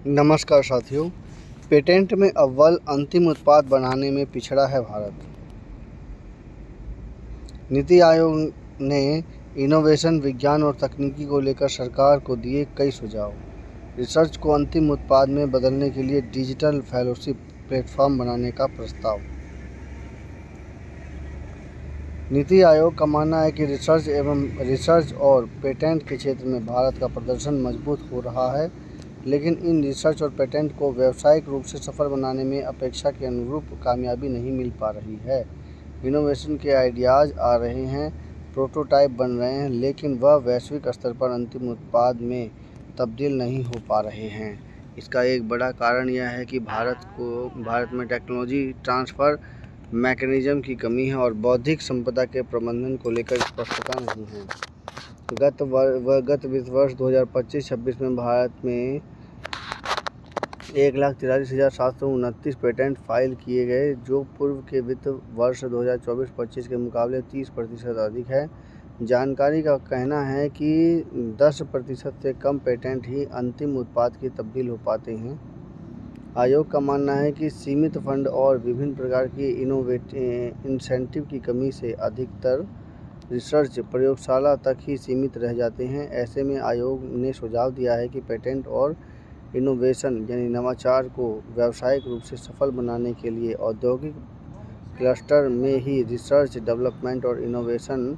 नमस्कार साथियों। पेटेंट में अव्वल, अंतिम उत्पाद बनाने में पिछड़ा है भारत। नीति आयोग ने इनोवेशन, विज्ञान और तकनीकी को लेकर सरकार को दिए कई सुझाव। रिसर्च को अंतिम उत्पाद में बदलने के लिए डिजिटल फेलोशिप प्लेटफॉर्म बनाने का प्रस्ताव। नीति आयोग का मानना है कि रिसर्च और पेटेंट के क्षेत्र में भारत का प्रदर्शन मजबूत हो रहा है, लेकिन इन रिसर्च और पेटेंट को व्यावसायिक रूप से सफल बनाने में अपेक्षा के अनुरूप कामयाबी नहीं मिल पा रही है। इनोवेशन के आइडियाज़ आ रहे हैं, प्रोटोटाइप बन रहे हैं, लेकिन वह वैश्विक स्तर पर अंतिम उत्पाद में तब्दील नहीं हो पा रहे हैं। इसका एक बड़ा कारण यह है कि भारत में टेक्नोलॉजी ट्रांसफ़र मैकेनिज्म की कमी है और बौद्धिक संपदा के प्रबंधन को लेकर स्पष्टता नहीं है। गत वित्त वर्ष 2025-26 में भारत में 1,43,729 पेटेंट फाइल किए गए, जो पूर्व के वित्त वर्ष 2024-25 के मुकाबले 30% अधिक है। जानकारी का कहना है कि 10% से कम पेटेंट ही अंतिम उत्पाद की तब्दील हो पाते हैं। आयोग का मानना है कि सीमित फंड और विभिन्न प्रकार की इंसेंटिव की कमी से अधिकतर रिसर्च प्रयोगशाला तक ही सीमित रह जाते हैं। ऐसे में आयोग ने सुझाव दिया है कि पेटेंट और इनोवेशन यानी नवाचार को व्यावसायिक रूप से सफल बनाने के लिए औद्योगिक क्लस्टर में ही रिसर्च, डेवलपमेंट और इनोवेशन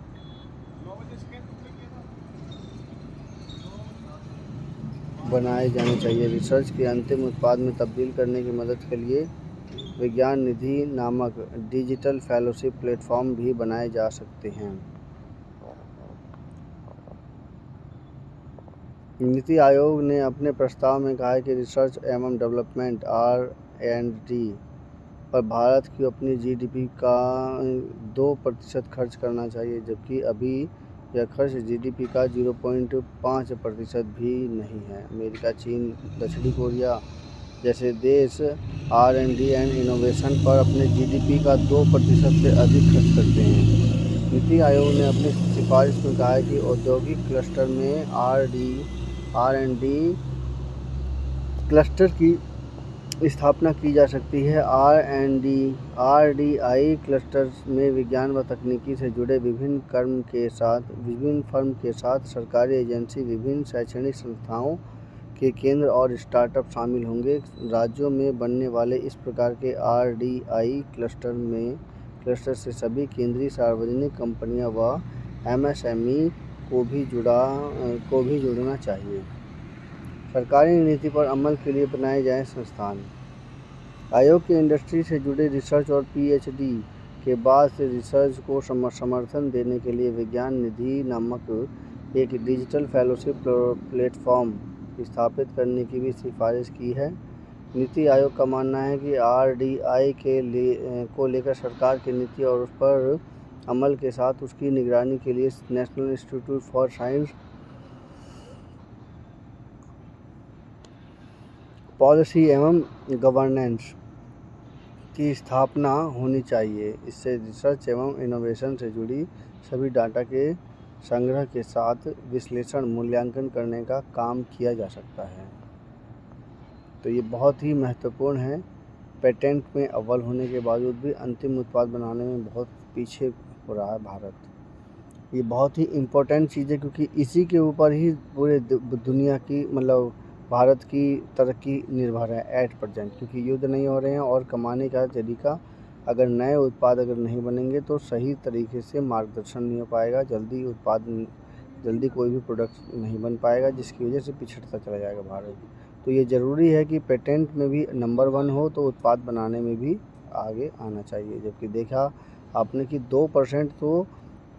बनाए जाने चाहिए। रिसर्च के अंतिम उत्पाद में तब्दील करने की मदद के लिए विज्ञान निधि नामक डिजिटल फेलोशिप प्लेटफॉर्म भी बनाए जा सकते हैं। नीति आयोग ने अपने प्रस्ताव में कहा है कि रिसर्च एवं डेवलपमेंट R&D पर भारत की अपनी GDP का 2% खर्च करना चाहिए, जबकि अभी यह खर्च GDP का 0.5% भी नहीं है। अमेरिका, चीन, दक्षिण कोरिया जैसे देश R&D एंड इनोवेशन पर अपने GDP का 2% से अधिक खर्च करते हैं। नीति आयोग ने अपनी सिफारिश में कहा है कि औद्योगिक क्लस्टर में R&D क्लस्टर की स्थापना की जा सकती है। RDI क्लस्टर्स में विज्ञान व तकनीकी से जुड़े विभिन्न फर्म के साथ सरकारी एजेंसी, विभिन्न शैक्षणिक संस्थाओं के केंद्र और स्टार्टअप शामिल होंगे। राज्यों में बनने वाले इस प्रकार के RDI क्लस्टर से सभी केंद्रीय सार्वजनिक कंपनियां व MSME को भी जुड़ना चाहिए। सरकारी नीति पर अमल के लिए बनाए जाएं संस्थान। आयोग के इंडस्ट्री से जुड़े रिसर्च और PhD के बाद से रिसर्च को समर्थन देने के लिए विज्ञान निधि नामक एक डिजिटल फेलोशिप प्लेटफॉर्म स्थापित करने की भी सिफारिश की है। नीति आयोग का मानना है कि RDI को लेकर सरकार की नीति और उस पर अमल के साथ उसकी निगरानी के लिए national institute for science policy एवं गवर्नेंस की स्थापना होनी चाहिए। इससे रिसर्च एवं इनोवेशन से जुड़ी सभी डाटा के संग्रह के साथ विश्लेषण, मूल्यांकन करने का काम किया जा सकता है। तो ये बहुत ही महत्वपूर्ण है। पेटेंट में अव्वल होने के बावजूद भी अंतिम उत्पाद बनाने में बहुत पीछे हो रहा है भारत। ये बहुत ही इम्पोर्टेंट चीज़ है, क्योंकि इसी के ऊपर ही पूरे दुनिया की भारत की तरक्की निर्भर है एट प्रेजेंट, क्योंकि युद्ध नहीं हो रहे हैं और कमाने का तरीका, अगर नए उत्पाद नहीं बनेंगे तो सही तरीके से मार्गदर्शन नहीं हो पाएगा, जल्दी कोई भी प्रोडक्ट नहीं बन पाएगा, जिसकी वजह से पिछड़ता चला जाएगा भारत। तो ये ज़रूरी है कि पेटेंट में भी नंबर 1 हो तो उत्पाद बनाने में भी आगे आना चाहिए। जबकि देखा आपने कि 2% तो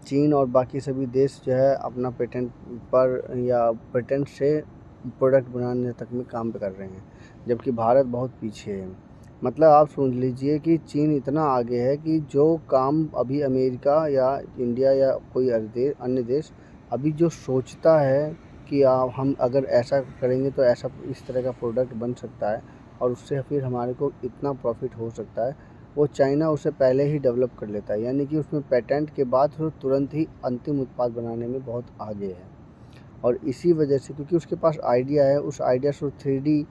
चीन और बाकी सभी देश जो है अपना पेटेंट पर या पेटेंट से प्रोडक्ट बनाने तक में काम कर रहे हैं, जबकि भारत बहुत पीछे है। मतलब आप सोच लीजिए कि चीन इतना आगे है कि जो काम अभी अमेरिका या इंडिया या कोई अन्य देश अभी जो सोचता है कि हम अगर ऐसा करेंगे तो ऐसा इस तरह का प्रोडक्ट बन सकता है और उससे फिर हमारे को इतना प्रॉफिट हो सकता है, वो चाइना उसे पहले ही डेवलप कर लेता है। यानी कि उसमें पेटेंट के बाद फिर तुरंत ही अंतिम उत्पाद बनाने में बहुत आगे है। और इसी वजह से, क्योंकि उसके पास आइडिया है, उस आइडिया से 3D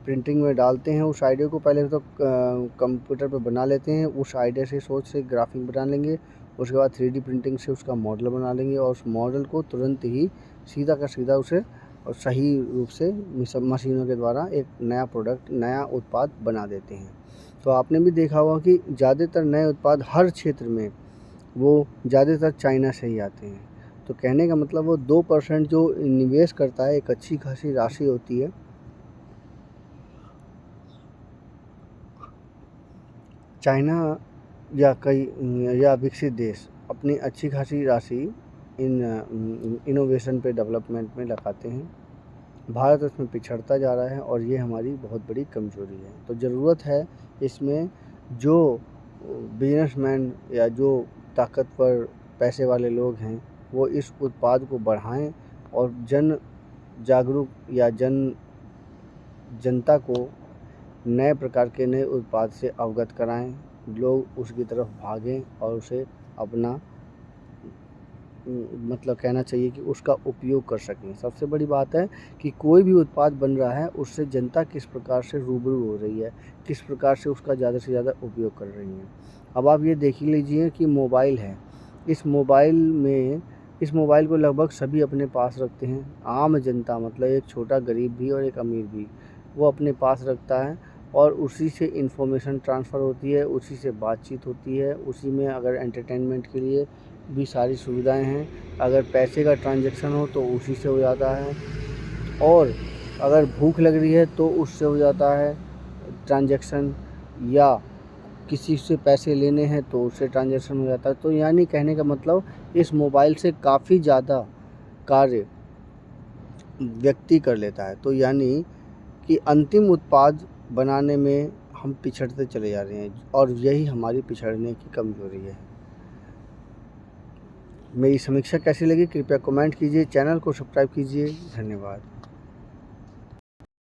प्रिंटिंग में डालते हैं, उस आइडिया को पहले तो कंप्यूटर पे बना लेते हैं, उस आइडिया से सोच से ग्राफिक बना लेंगे, उसके बाद 3D प्रिंटिंग से उसका मॉडल बना लेंगे और उस मॉडल को तुरंत ही सीधा का सीधा उसे और सही रूप से मशीनों के द्वारा एक नया प्रोडक्ट, नया उत्पाद बना देते हैं। तो आपने भी देखा होगा कि ज़्यादातर नए उत्पाद हर क्षेत्र में वो ज़्यादातर चाइना से ही आते हैं। तो कहने का मतलब वो 2% जो निवेश करता है, एक अच्छी खासी राशि होती है। चाइना या विकसित देश अपनी अच्छी खासी राशि इन इनोवेशन पे, डेवलपमेंट में लगाते हैं। भारत उसमें पिछड़ता जा रहा है और ये हमारी बहुत बड़ी कमज़ोरी है। तो ज़रूरत है इसमें जो बिजनेसमैन या जो ताकतवर पैसे वाले लोग हैं वो इस उत्पाद को बढ़ाएं और जन जागरूक या जनता को नए प्रकार के नए उत्पाद से अवगत कराएं, लोग उसकी तरफ भागें और उसे अपना मतलब कहना चाहिए कि उसका उपयोग कर सकें। सबसे बड़ी बात है कि कोई भी उत्पाद बन रहा है उससे जनता किस प्रकार से रूबरू हो रही है, किस प्रकार से उसका ज़्यादा से ज़्यादा उपयोग कर रही है। अब आप ये देख ही लीजिए कि मोबाइल है, इस मोबाइल को लगभग सभी अपने पास रखते हैं। आम जनता मतलब एक छोटा गरीब भी और एक अमीर भी वो अपने पास रखता है और उसी से इन्फॉर्मेशन ट्रांसफ़र होती है, उसी से बातचीत होती है, उसी में अगर एंटरटेनमेंट के लिए भी सारी सुविधाएं हैं, अगर पैसे का ट्रांजैक्शन हो तो उसी से हो जाता है और अगर भूख लग रही है तो उससे हो जाता है ट्रांजैक्शन, या किसी से पैसे लेने हैं तो उससे ट्रांजैक्शन हो जाता है। तो यानी कहने का मतलब इस मोबाइल से काफ़ी ज़्यादा कार्य व्यक्ति कर लेता है। तो यानी कि अंतिम उत्पाद बनाने में हम पिछड़ते चले जा रहे हैं और यही हमारी पिछड़ने की कमज़ोरी है। मेरी समीक्षा कैसी लगी कृपया कमेंट कीजिए, चैनल को सब्सक्राइब कीजिए। धन्यवाद।